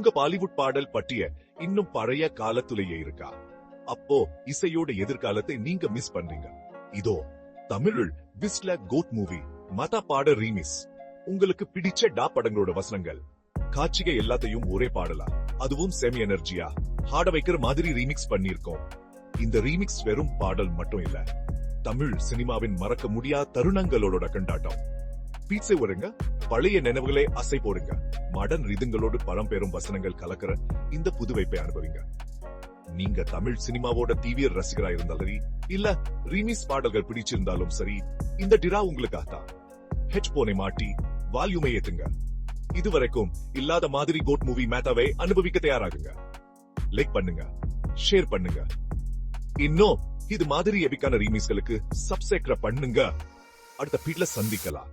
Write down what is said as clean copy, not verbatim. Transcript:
உங்க பாலிவுட் பாடல் பற்றிய இன்னும் பழைய காலத்திலேயே இருக்கா? அப்போ இசையோட எதிர்காலத்தை நீங்க மிஸ் பண்றீங்க. இதோ தமிழில் விஸ்ல கோட் மூவி மதா பாட ரீமிஸ். உங்களுக்கு பிடிச்ச டா படங்களோட வசனங்கள் காட்சிகை எல்லாத்தையும் ஒரே பாடலா, அதுவும் செமி எனர்ஜியா ஹாட வைக்கிற மாதிரி ரீமிக்ஸ் பண்ணிருக்கோம். இந்த ரீமிக்ஸ் வெறும் பாடல் மட்டும் இல்ல, தமிழ் சினிமாவின் மறக்க முடியாத தருணங்களோட கொண்டாட்டம். பீட்சை வருங்க, பழைய நினைவுகளே அசை போடுங்க, மாடர்ன் ரிதங்களோடு பழம்பெரும் வசனங்கள் கலக்கிற இந்த புதுவைப்பை அனுபவிங்க. நீங்க தமிழ் சினிமாவோட தீவிர ரசிகரா இருந்தாலும் சரி, இல்ல ரீமிக்ஸ் பாடல்கள் பிடிச்சிருந்தாலும் சரி, இந்த டிரா உங்களுக்காக தான். ஹெட்போனை மாட்டி வால்யூமை ஏத்துங்க. இதுவரைக்கும் இல்லாத மாதிரி கோட் மூவி மேத்தாவை அனுபவிக்க தயாராகுங்க. லைக் பண்ணுங்க, ஷேர் பண்ணுங்க. இன்னும் இது மாதிரி எபிக்கான ரீமிக்ஸ்களுக்கு சப்ஸ்கிரைப் பண்ணுங்க. அடுத்த பீட்ல சந்திக்கலாம்.